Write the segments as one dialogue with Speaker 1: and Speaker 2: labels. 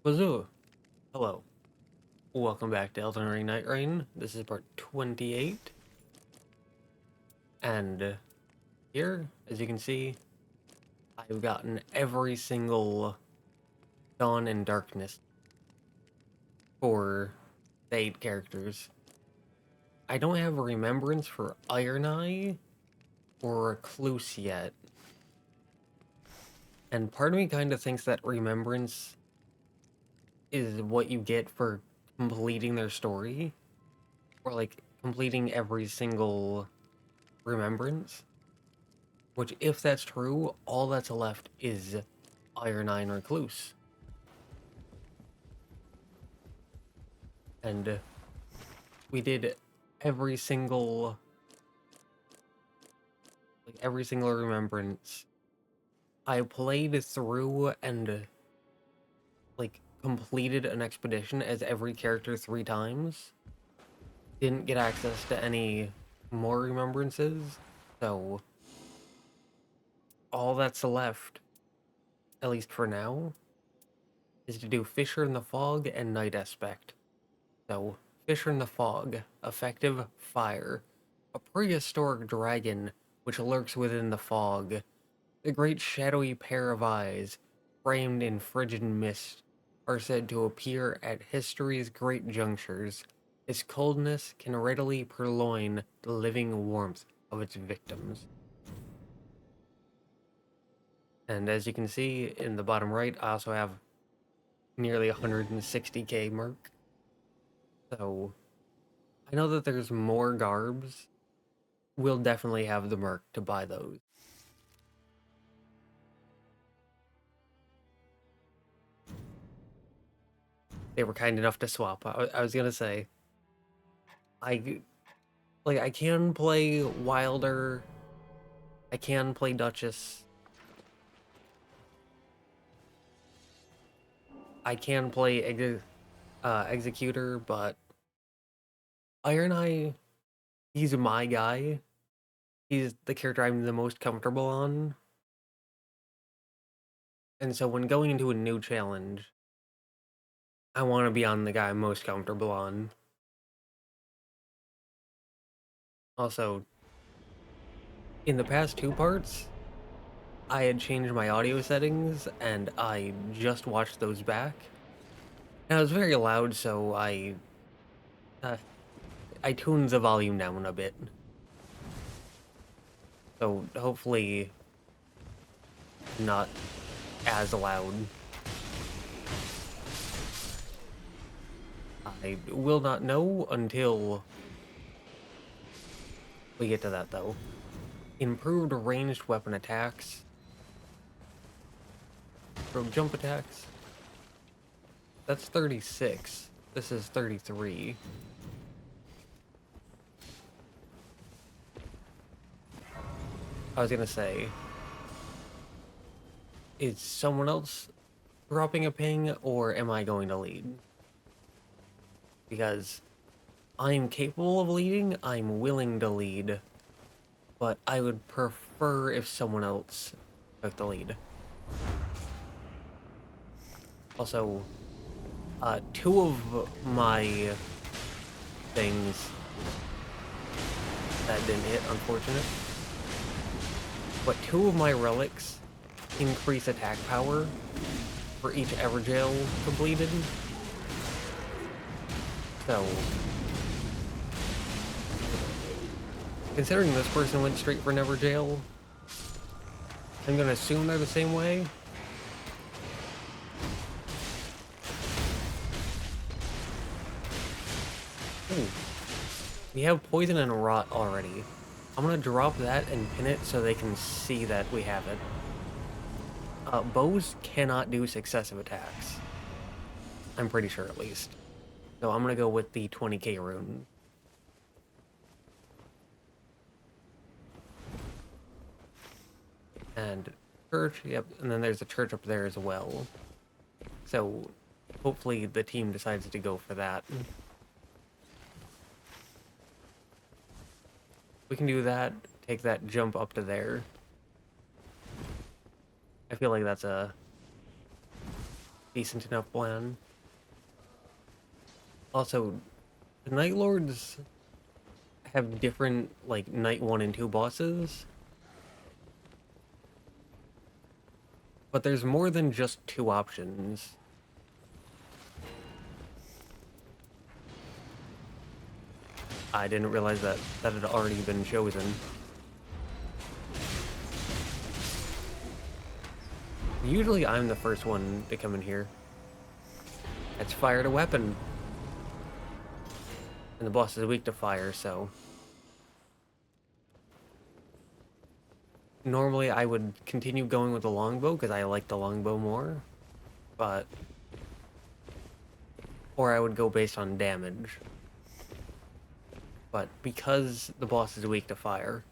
Speaker 1: Wazoo! Hello. Welcome back to Elden Ring Nightreign. This is part 28. And here, as you can see, I've gotten every single Dawn and Darkness for the 8 characters. I don't have a Remembrance for Iron Eye or Recluse yet. And part of me kind of thinks that Remembrance is what you get for completing their story. Or like completing every single Remembrance. Which, if that's true, all that's left is Iron Eye and Recluse. And we did every single Remembrance. I played through and completed an expedition as every character 3 times. Didn't get access to any more Remembrances, so all that's left, at least for now, is to do Fissure in the Fog and Night Aspect. So, Fissure in the Fog, effective fire, a prehistoric dragon which lurks within the fog, the great shadowy pair of eyes, framed in frigid mist, are said to appear at history's great junctures. Its coldness can readily purloin the living warmth of its victims. And as you can see in the bottom right, I also have nearly 160k mark. So I know that there's more garbs. We'll definitely have the merc to buy those. They were kind enough to swap. I was gonna say, I can play Wilder. I can play Duchess. I can play Executor, but Iron Eye, he's my guy. He's the character I'm the most comfortable on. And so when going into a new challenge, I want to be on the guy I'm most comfortable on. Also, in the past 2 parts, I had changed my audio settings, and I just watched those back. And it was very loud, so I tuned the volume down a bit. So hopefully not as loud. I will not know until we get to that, though. Improved ranged weapon attacks. Rogue jump attacks. That's 36. This is 33. I was gonna say, is someone else dropping a ping, or am I going to lead? Because I'm capable of leading, I'm willing to lead, but I would prefer if someone else took the lead. Also, 2 of my things that didn't hit, unfortunate. But 2 of my relics increase attack power for each Everjail completed. So, considering this person went straight for an Everjail, I'm gonna assume they're the same way. Ooh. We have Poison and Rot already. I'm gonna drop that and pin it so they can see that we have it. Bows cannot do successive attacks. I'm pretty sure, at least. So I'm gonna go with the 20k rune. And church, yep, and then there's a church up there as well. So hopefully the team decides to go for that. We can do that, take that jump up to there. I feel like that's a decent enough plan. Also, the Nightlords have different, like, Night 1 and 2 bosses. But there's more than just 2 options. I didn't realize that had already been chosen. Usually I'm the first one to come in here. Let's fire a weapon. And the boss is weak to fire, so... Normally I would continue going with the longbow because I like the longbow more. But... Or I would go based on damage. But because the boss is weak to fire,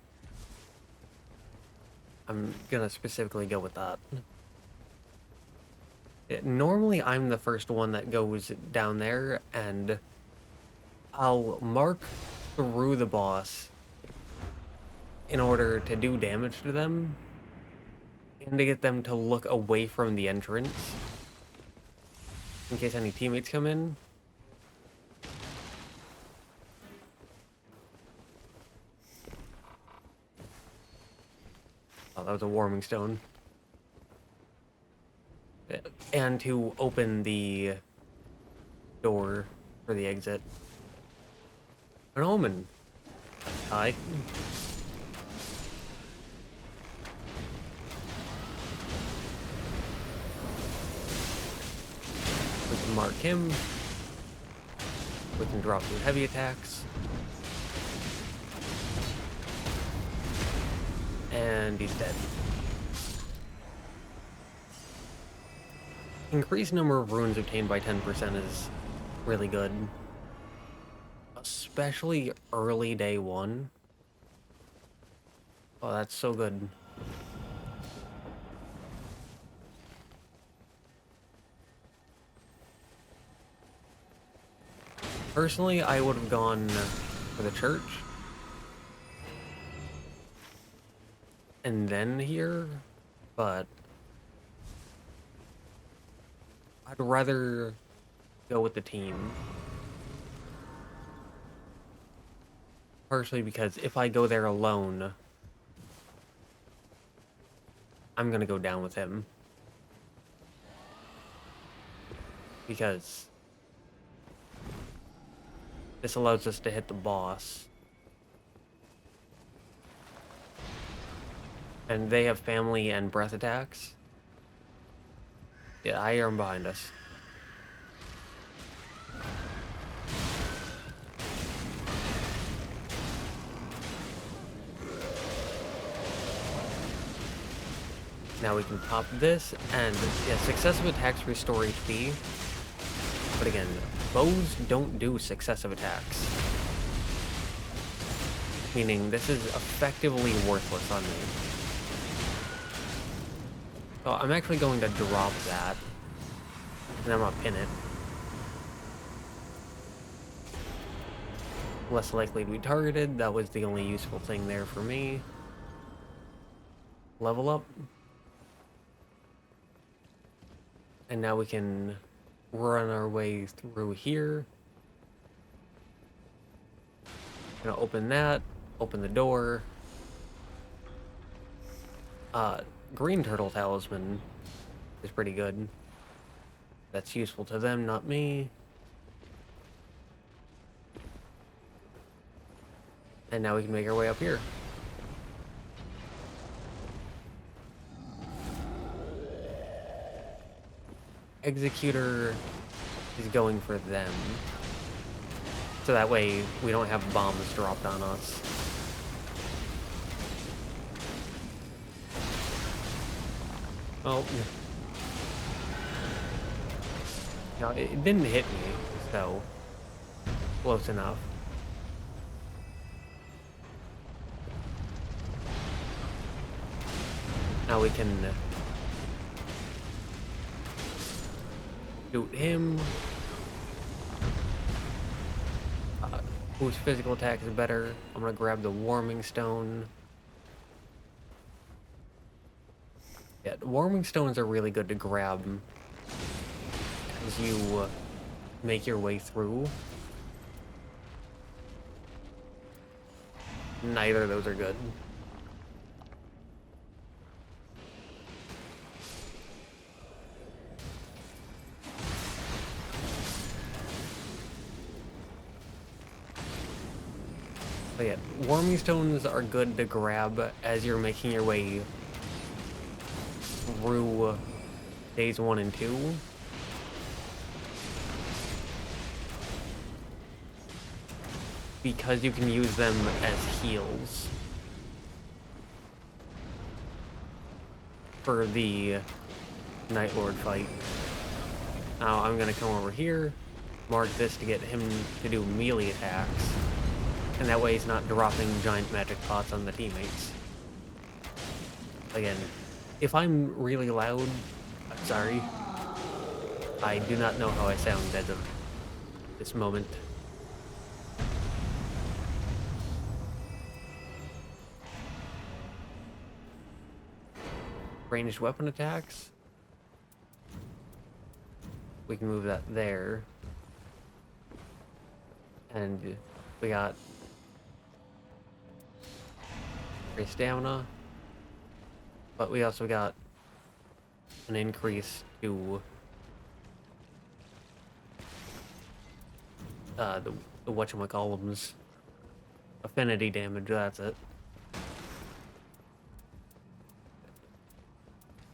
Speaker 1: I'm gonna specifically go with that. Normally I'm the first one that goes down there, and I'll mark through the boss in order to do damage to them and to get them to look away from the entrance in case any teammates come in. Oh, that was a warming stone. And to open the door for the exit. An omen. Hi. We can mark him. We can drop through heavy attacks. And he's dead. Increased number of runes obtained by 10% is really good. Especially early day 1. Oh, that's so good. Personally, I would have gone for the church. And then here, but I'd rather go with the team. Partially because if I go there alone, I'm gonna go down with him. Because this allows us to hit the boss. And they have family and breath attacks. Yeah, I hear him behind us. Now we can pop this, and yeah, successive attacks restore HP. But again, bows don't do successive attacks. Meaning this is effectively worthless on me. So I'm actually going to drop that, and I'm gonna pin it. Less likely to be targeted, that was the only useful thing there for me. Level up. And now we can run our way through here. Gonna open that, open the door. Green turtle talisman is pretty good. That's useful to them, not me. And now we can make our way up here. Executor is going for them. So that way we don't have bombs dropped on us. Oh. No, it didn't hit me, so close enough. Now we can shoot him. Whose physical attack is better? I'm gonna grab the warming stone. Yeah, the warming stones are really good to grab as you make your way through. Neither of those are good. But yeah, warming stones are good to grab as you're making your way through days 1 and 2. Because you can use them as heals for the Nightlord fight. Now I'm gonna come over here, mark this to get him to do melee attacks, and that way he's not dropping giant magic pots on the teammates. Again, if I'm really loud, I'm sorry. I do not know how I sound as of this moment. Ranged weapon attacks. We can move that there. And we got free stamina. But we also got an increase to the whatchamacallums. Affinity damage, that's it.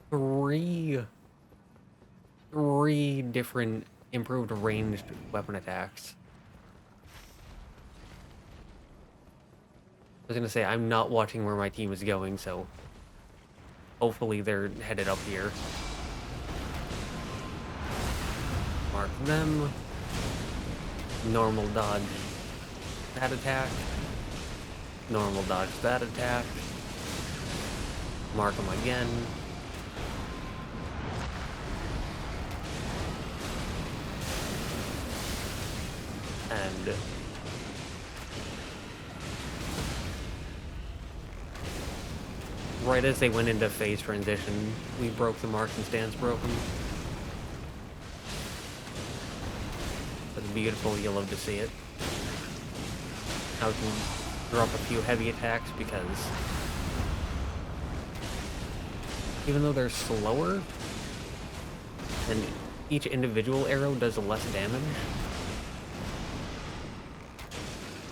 Speaker 1: Three different improved ranged weapon attacks. I was gonna say, I'm not watching where my team is going, so hopefully they're headed up here. Mark them. Normal dodge that attack. Normal dodge that attack. Mark them again. And right as they went into phase transition, we broke the mark and stance broke them. That's beautiful, you'll love to see it. Now we can drop a few heavy attacks because even though they're slower, and each individual arrow does less damage,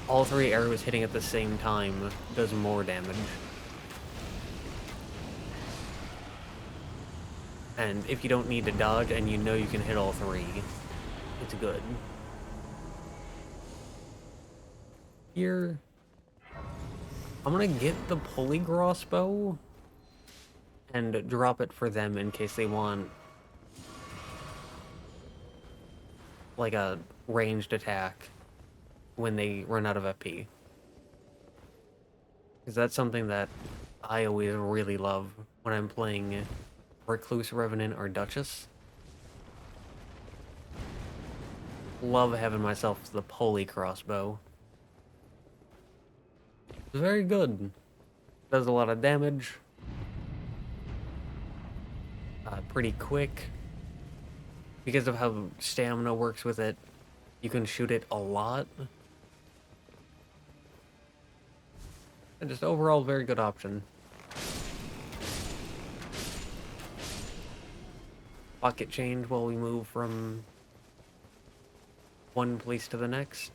Speaker 1: all 3 arrows hitting at the same time does more damage. And if you don't need to dodge and you know you can hit all 3, it's good. Here, I'm gonna get the pulley crossbow and drop it for them in case they want like a ranged attack when they run out of FP. Because that's something that I always really love when I'm playing Recluse, Revenant, or Duchess. Love having myself the pulley crossbow. It's very good. Does a lot of damage. Pretty quick. Because of how stamina works with it, you can shoot it a lot. And just overall, very good option. Pocket change while we move from one place to the next.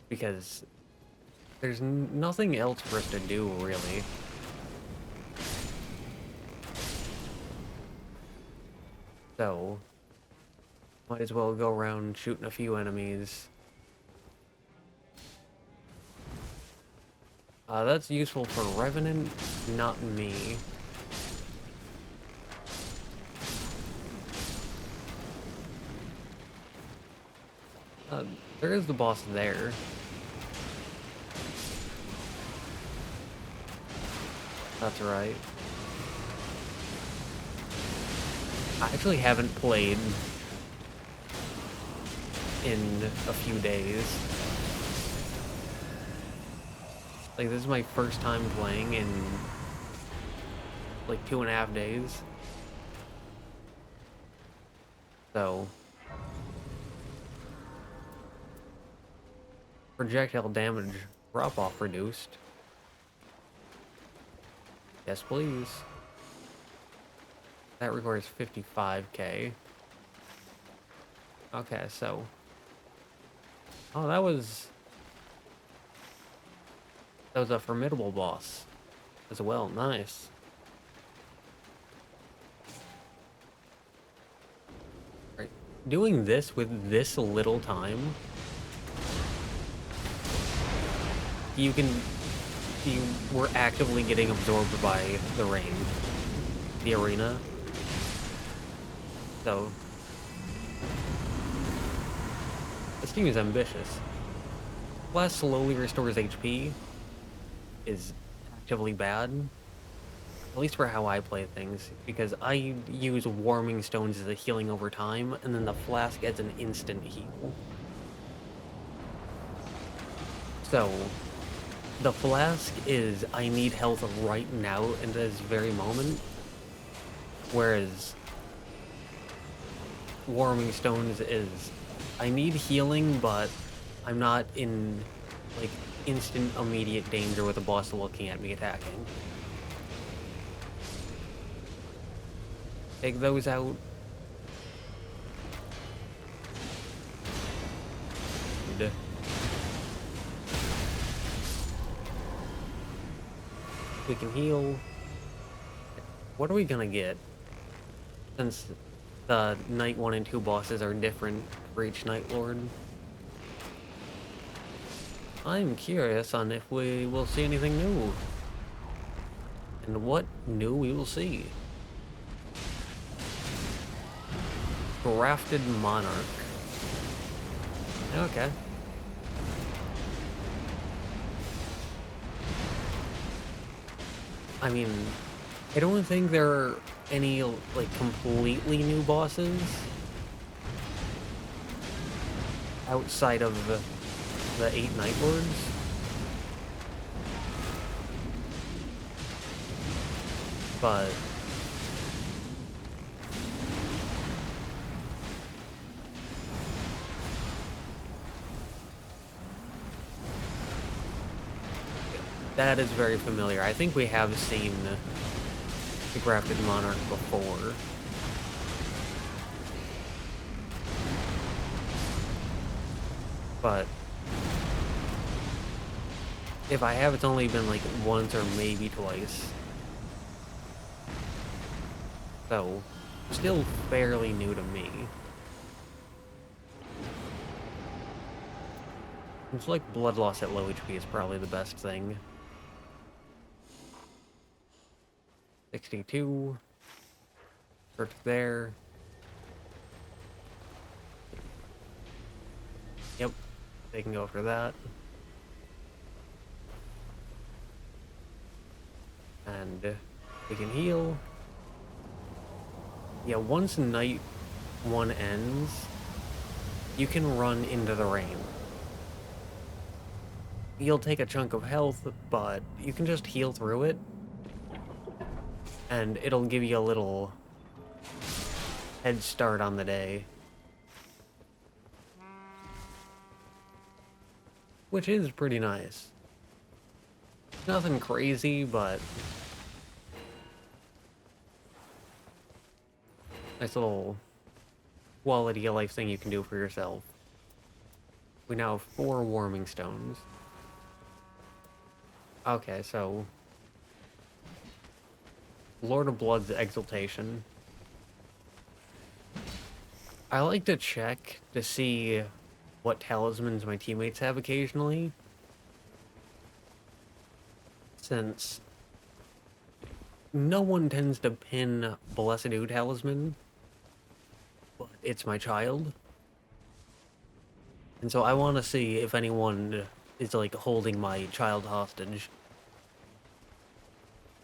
Speaker 1: Because there's nothing else for us to do, really. So, might as well go around shooting a few enemies. That's useful for Revenant, not me. There is the boss there. That's right. I actually haven't played in a few days. Like, this is my first time playing in like 2.5 days. So, projectile damage drop-off reduced. Yes, please. That requires 55k. Okay, so... Oh, that was a formidable boss as well. Nice. Right. Doing this with this little time, you were actively getting absorbed by the rain, the arena. So this team is ambitious. Plus, slowly restores HP is actively bad. At least for how I play things, because I use warming stones as a healing over time, and then the flask as an instant heal. So, the flask is I need health right now in this very moment, whereas warming stones is I need healing, but I'm not in, like, instant immediate danger with a boss looking at me attacking. Take those out. And we can heal. What are we gonna get? Since the Night 1 and 2 bosses are different for each Nightlord. I'm curious on if we will see anything new. And what new we will see. Grafted Monarch. Okay. I mean, I don't think there are any, like, completely new bosses outside of the 8 Nightlords. But that is very familiar. I think we have seen the Grafted Monarch before. But if I have, it's only been like once or maybe twice. So, still fairly new to me. It's like blood loss at low HP is probably the best thing. 62. Search there. Yep, they can go for that. And we can heal. Yeah, once Night 1 ends, you can run into the rain. You'll take a chunk of health, but you can just heal through it. And it'll give you a little head start on the day. Which is pretty nice. Nothing crazy, but nice little quality of life thing you can do for yourself. We now have 4 warming stones. Okay, so Lord of Blood's Exaltation. I like to check to see what talismans my teammates have occasionally, since no one tends to pin Blessed Ood talisman, but it's my child. And so I want to see if anyone is, like, holding my child hostage,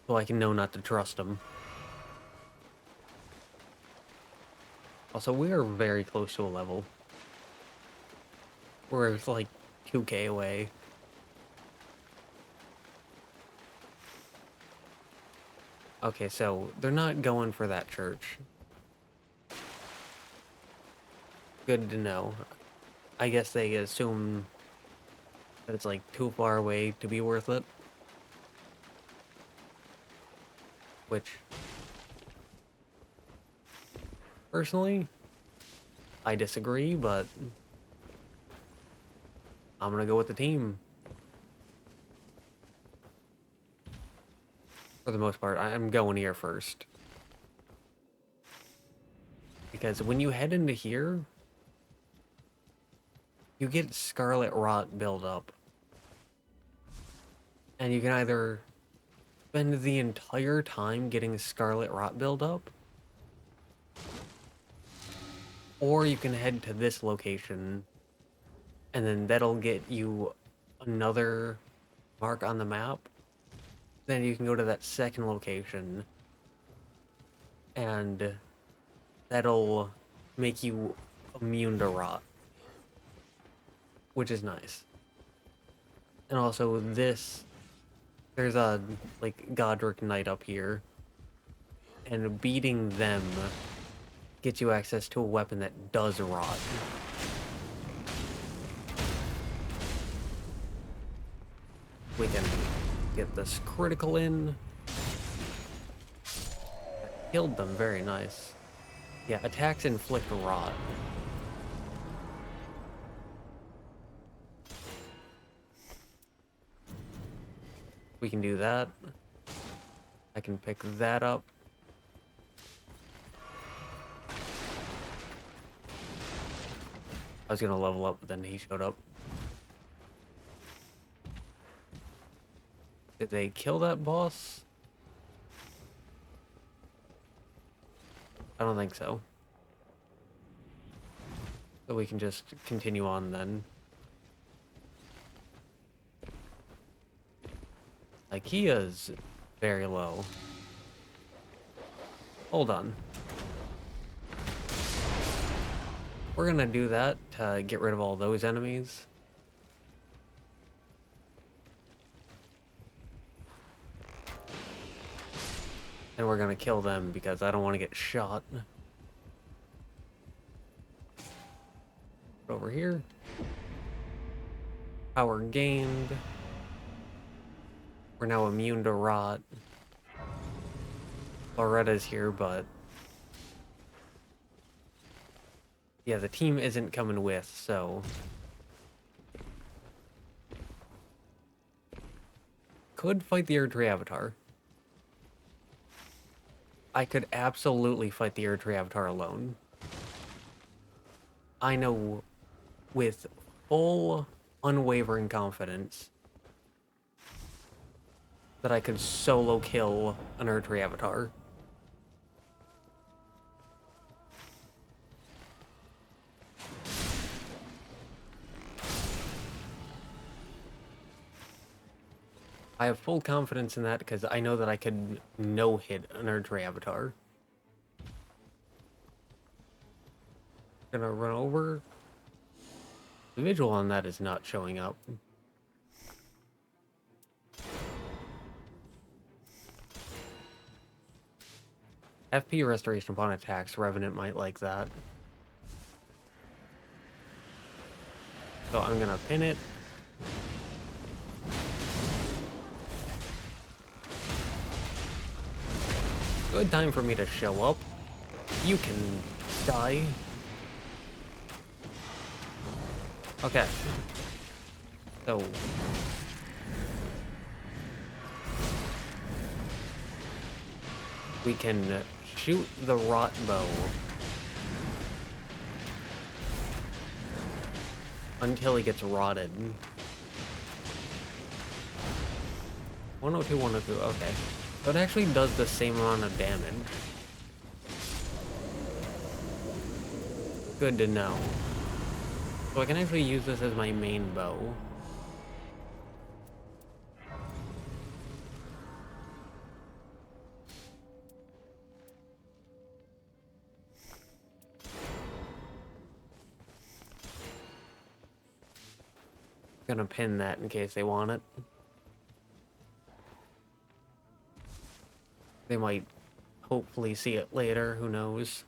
Speaker 1: so I can know not to trust them. Also, we are very close to a level. We're like 2k away. Okay, so they're not going for that church. Good to know. I guess they assume that it's like too far away to be worth it. Which, personally, I disagree, but I'm gonna go with the team. For the most part, I'm going here first. Because when you head into here, you get Scarlet Rot buildup. And you can either spend the entire time getting Scarlet Rot buildup, or you can head to this location, and then that'll get you another mark on the map. Then you can go to that second location, and that'll make you immune to rot, which is nice. And also this, there's a like Godric Knight up here, and beating them gets you access to a weapon that does rot. We can get this critical in. Killed them, very nice. Yeah, attacks inflict rot. We can do that. I can pick that up. I was gonna level up, but then he showed up. Did they kill that boss? I don't think so. So we can just continue on then. IKEA's very low. Hold on. We're gonna do that to get rid of all those enemies. And we're gonna kill them because I don't want to get shot. Over here. Power gained. We're now immune to rot. Loretta's here, but yeah, the team isn't coming with, so could fight the Erdtree Avatar. I could absolutely fight the Erdtree Avatar alone. I know with full, unwavering confidence that I could solo kill an Erdtree Avatar. I have full confidence in that because I know that I could no-hit an Erdtree Avatar. Gonna run over. The visual on that is not showing up. FP restoration upon attacks, Revenant might like that. So I'm gonna pin it. Good time for me to show up. You can die. Okay. So we can shoot the rot bow until he gets rotted. 102, 102, okay. So it actually does the same amount of damage. Good to know. So I can actually use this as my main bow. Gonna pin that in case they want it. They might hopefully see it later, who knows.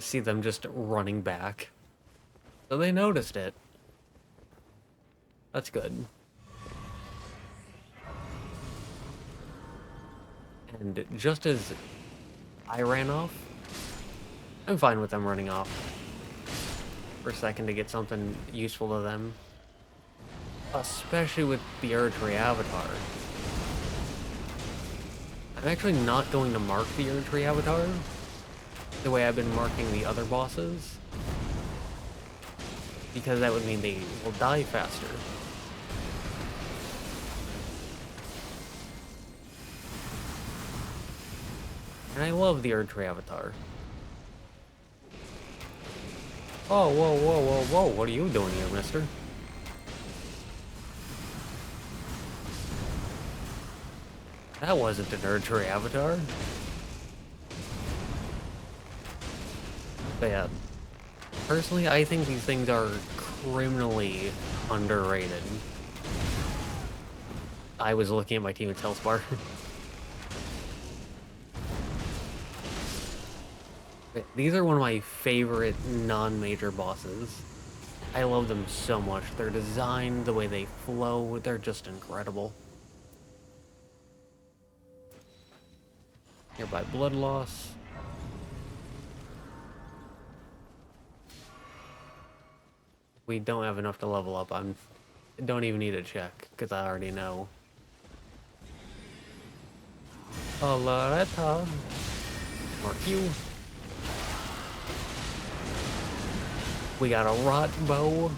Speaker 1: see them just running back. So they noticed it. That's good. And just as I ran off, I'm fine with them running off for a second to get something useful to them. Especially with the Erdtree Avatar. I'm actually not going to mark the Erdtree Avatar the way I've been marking the other bosses, because that would mean they will die faster. And I love the Erdtree Avatar. Oh, whoa, whoa, whoa, whoa, what are you doing here, mister? That wasn't an Erdtree Avatar. But yeah, personally, I think these things are criminally underrated. I was looking at my teammate's health bar. These are one of my favorite non-major bosses. I love them so much. Their design, the way they flow, they're just incredible. Nearby blood loss. We don't have enough to level up. I don't even need to check, because I already know. Loretta. Mark you. We got a rot bow.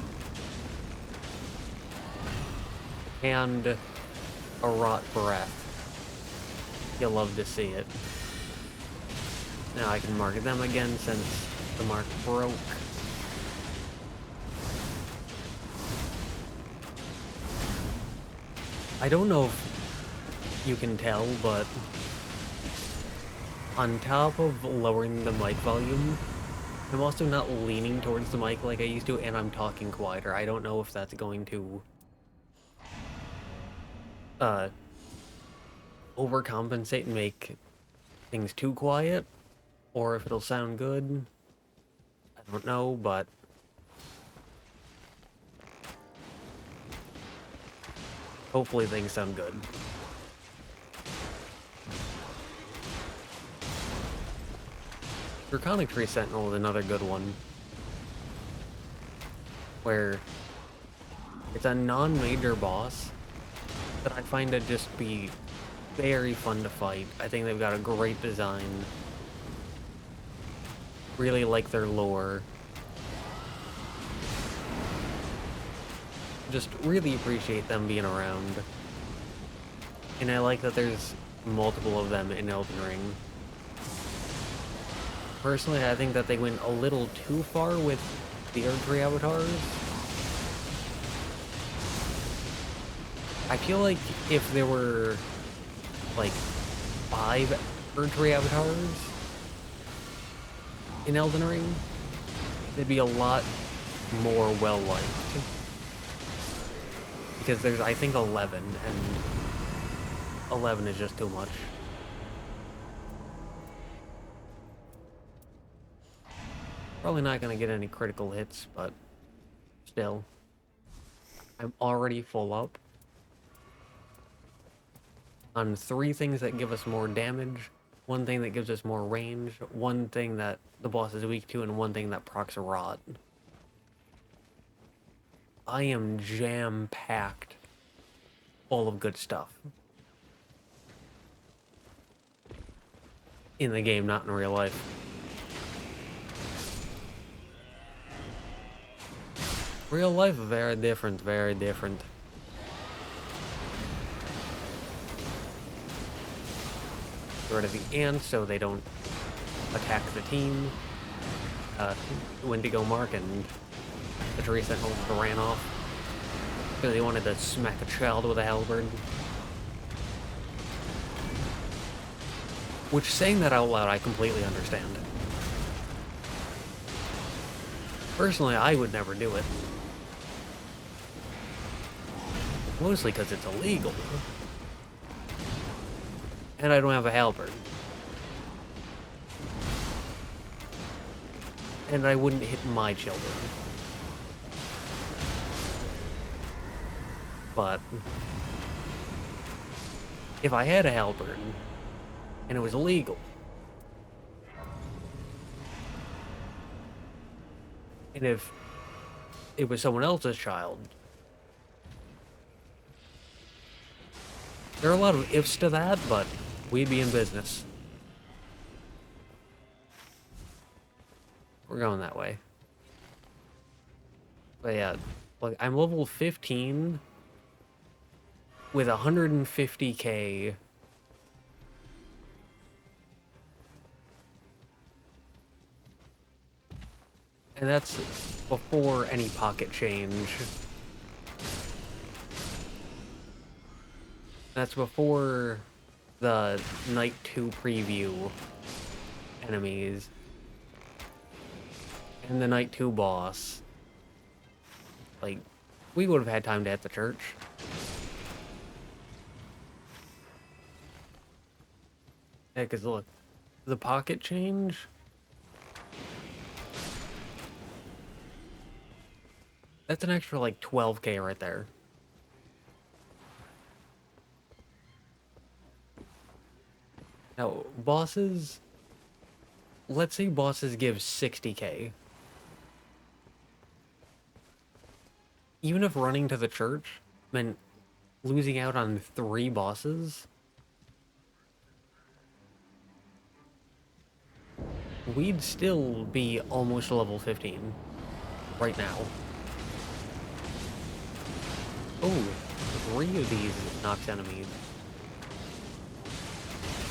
Speaker 1: And a rot breath. You'll love to see it. Now I can mark them again since the mark broke. I don't know if you can tell, but on top of lowering the mic volume, I'm also not leaning towards the mic like I used to, and I'm talking quieter. I don't know if that's going to overcompensate and make things too quiet, or if it'll sound good. I don't know, but hopefully things sound good. Draconic Tree Sentinel is another good one, where it's a non-major boss that I find to just be very fun to fight. I think they've got a great design. Really like their lore. Just really appreciate them being around. And I like that there's multiple of them in Elden Ring. Personally, I think that they went a little too far with the Erdtree Avatars. I feel like if there were, like, 5 Erdtree Avatars in Elden Ring, they'd be a lot more well-liked. Because there's, I think, 11, and 11 is just too much. Probably not going to get any critical hits, but still. I'm already full up on 3 things that give us more damage, 1 thing that gives us more range, 1 thing that the boss is weak to, and 1 thing that procs a rot. I am jam-packed full of good stuff. In the game, not in real life. Real life, very different, very different. Get rid of the ants so they don't attack the team. Wendigo Mark and the Tree Sentinel ran off because they wanted to smack a child with a halberd. Which, saying that out loud, I completely understand. Personally, I would never do it. Mostly because it's illegal. And I don't have a halberd. and I wouldn't hit my children. But if I had a halberd and it was illegal, and if it was someone else's child, there are a lot of ifs to that, but we'd be in business. We're going that way. But yeah, like I'm level 15 with 150k. And that's before any pocket change. That's before the Night 2 preview enemies. And the Night 2 boss. Like, we would have had time to hit the church. Yeah, because look, the pocket change... That's an extra, like, 12k right there. Now, bosses... Let's say bosses give 60k. Even if running to the church meant losing out on 3 bosses, we'd still be almost level 15 right now. Oh, 3 of these Nox enemies.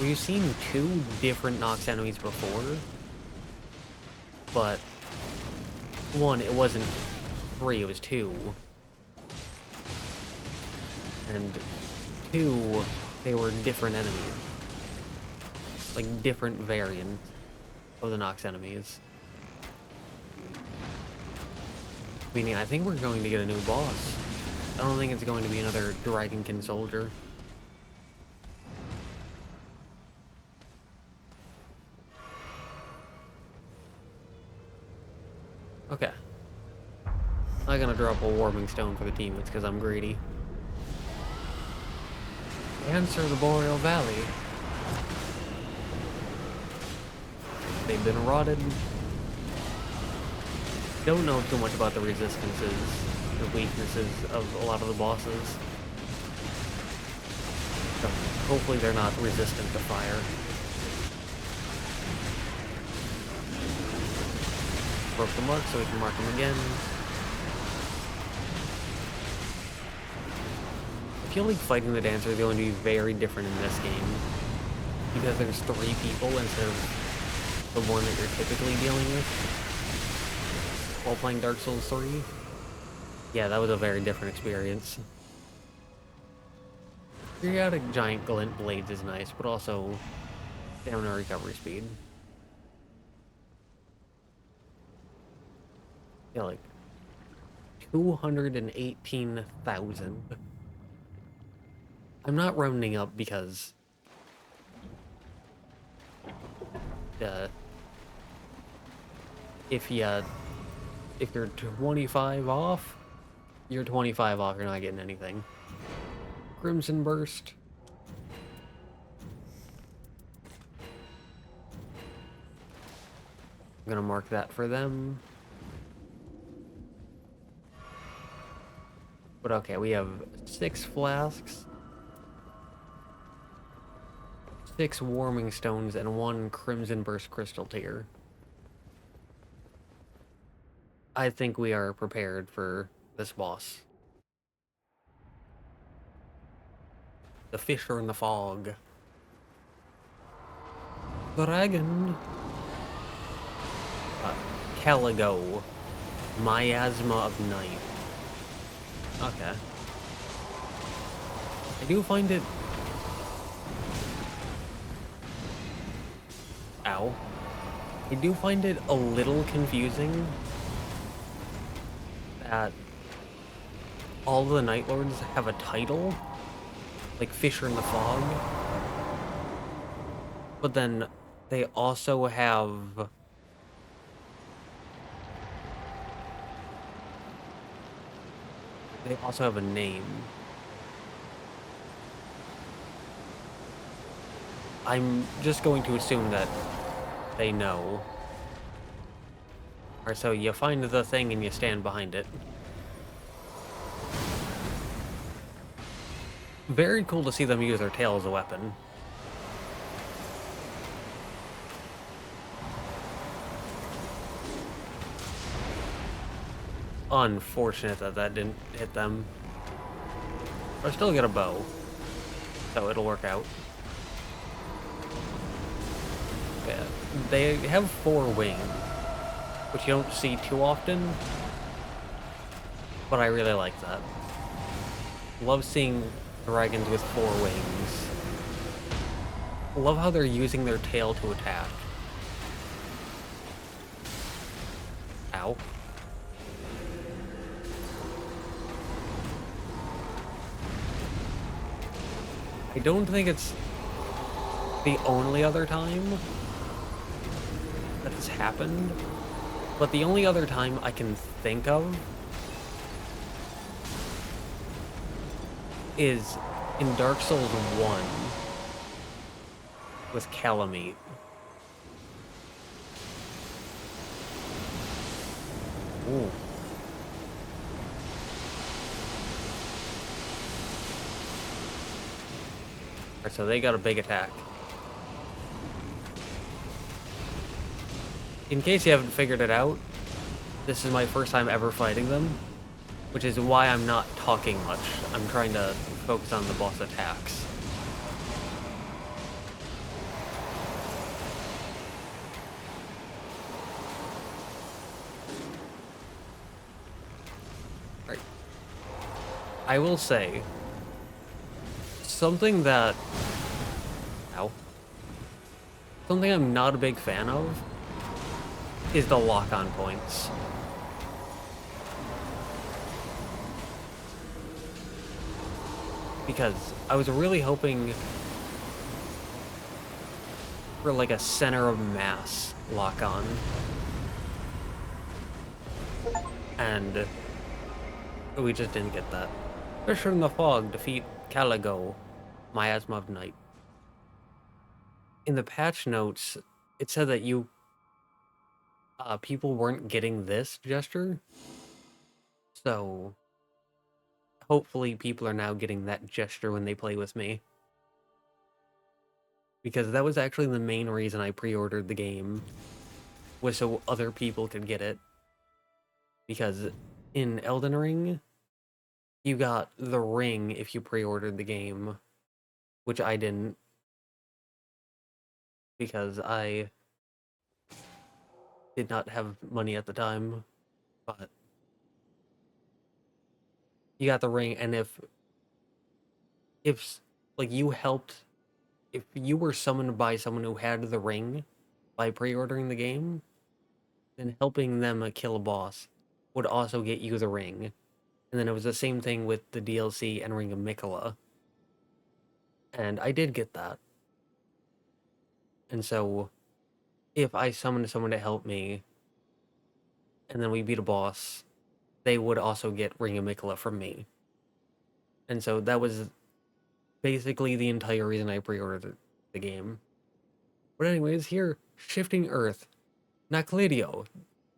Speaker 1: We've seen 2 different Nox enemies before, but 1, it wasn't 3, it was 2. And 2, they were different enemies. Like, different variants of the Nox enemies. Meaning, I think we're going to get a new boss. I don't think it's going to be another Dragonkin soldier. Okay. I'm gonna drop a warming stone for the team. It's because I'm greedy. Answer the Boreal Valley. They've been rotted. Don't know too much about the resistances, the weaknesses of a lot of the bosses. So hopefully they're not resistant to fire. Broke the mark so we can mark them again. I feel like fighting the Dancer is going to be very different in this game. Because there's 3 people instead of the one that you're typically dealing with while playing Dark Souls 3. Yeah, that was a very different experience. Periodic giant glint blades is nice, but also stamina recovery speed. Yeah, like 218,000. I'm not rounding up because if you're 25 off, you're 25 off, you're not getting anything. Crimson Burst. I'm gonna mark that for them. But okay, we have 6 flasks, 6 warming stones, and 1 Crimson Burst crystal tier. I think we are prepared for this boss. The Fissure in the Fog. Dragon. Caligo. Miasma of Night. Okay. I do find it... Ow. I do find it a little confusing that all the Nightlords have a title, like Fissure in the Fog, but then they also have they also have a name. I'm just going to assume that they know. Or so you find the thing and you stand behind it. Very cool to see them use their tail as a weapon. Unfortunate that that didn't hit them. But I still get a bow, so it'll work out. Yeah, they have 4 wings, which you don't see too often, but I really like that. Love seeing dragons with 4 wings. Love how they're using their tail to attack. Ow. I don't think it's the only other time that this happened, but the only other time I can think of is in Dark Souls 1 with Kalameet. Ooh. Alright, so they got a big attack. In case you haven't figured it out, this is my first time ever fighting them, which is why I'm not talking much. I'm trying to focus on the boss attacks. Right. I will say, something that... Ow. Something I'm not a big fan of is the lock-on points. Because I was really hoping for like a center of mass lock-on. And we just didn't get that. Fissure in the Fog, defeat Caligo, Miasma of Night. In the patch notes, it said that people weren't getting this gesture. So hopefully people are now getting that gesture when they play with me. Because that was actually the main reason I pre-ordered the game, was so other people could get it. Because in Elden Ring, you got the ring if you pre-ordered the game, which I didn't. Because I did not have money at the time, but you got the ring, and if like you helped, if you were summoned by someone who had the ring by pre-ordering the game, then helping them kill a boss would also get you the ring. And then it was the same thing with the DLC and Ring of Mikola. And I did get that. And so if I summoned someone to help me and then we beat a boss, they would also get Ring of Mikola from me. And so that was basically the entire reason I pre-ordered the game. But anyways, here, Shifting Earth, Noklateo,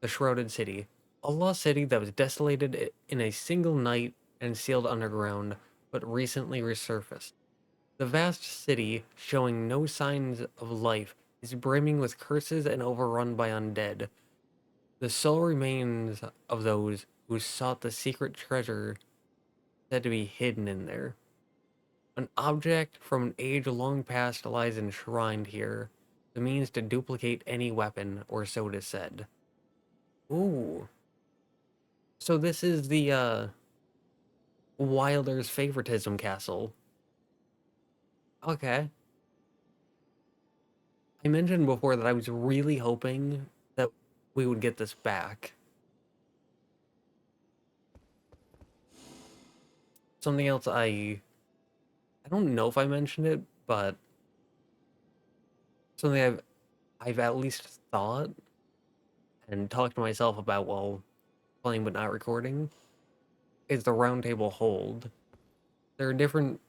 Speaker 1: the Shrouded City. A lost city that was desolated in a single night and sealed underground, but recently resurfaced. The vast city, showing no signs of life, is brimming with curses and overrun by undead. The sole remains of those who sought the secret treasure said to be hidden in there. An object from an age long past lies enshrined here, the means to duplicate any weapon, or so it is said. Ooh. So this is the, Wilder's favoritism castle. Okay. I mentioned before that I was really hoping that we would get this back. Something else I don't know if I mentioned it, but something I've at least thought and talked to myself about while playing but not recording is the Round Table Hold. There are different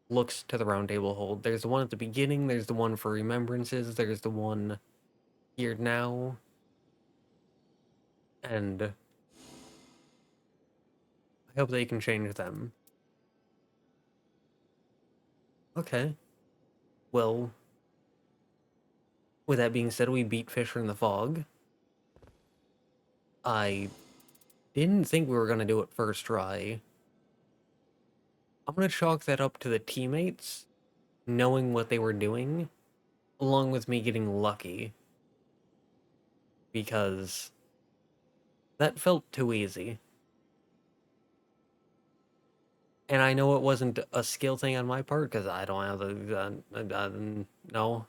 Speaker 1: looks to the Round Table Hold. There's the one at the beginning, there's the one for remembrances, there's the one here now, and I hope they can change them. Okay. Well, with that being said, we beat Fissure in the Fog. I didn't think we were going to do it first try. I'm going to chalk that up to the teammates knowing what they were doing, along with me getting lucky. Because that felt too easy. And I know it wasn't a skill thing on my part, because I don't have the... no.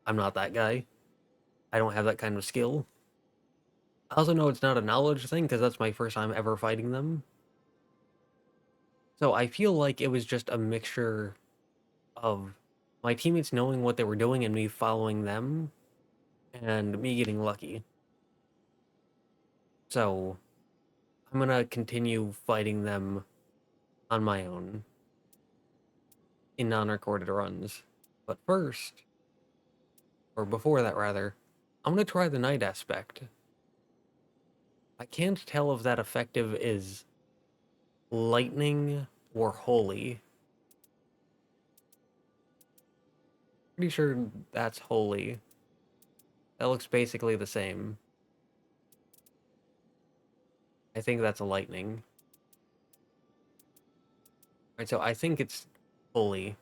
Speaker 1: I'm not that guy. I don't have that kind of skill. I also know it's not a knowledge thing, because that's my first time ever fighting them. So I feel like it was just a mixture of my teammates knowing what they were doing and me following them, and me getting lucky. So I'm gonna continue fighting them on my own in non-recorded runs. But first, or before that rather, I'm gonna try the night aspect. I can't tell if that effective is lightning or holy. Pretty sure that's holy. That looks basically the same. I think that's a lightning. Right, so I think it's holy.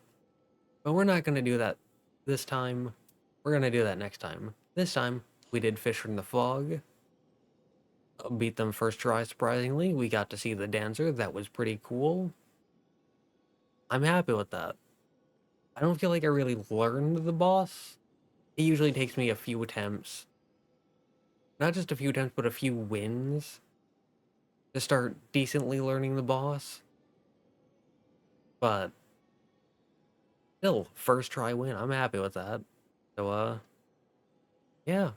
Speaker 1: But we're not gonna do that this time. We're gonna do that next time. This time, we did Fissure in the Fog. Beat them first try, surprisingly. We got to see the dancer. That was pretty cool. I'm happy with that. I don't feel like I really learned the boss. It usually takes me a few attempts. Not just a few attempts, but a few wins to start decently learning the boss. But still, first try win. I'm happy with that. So, yeah.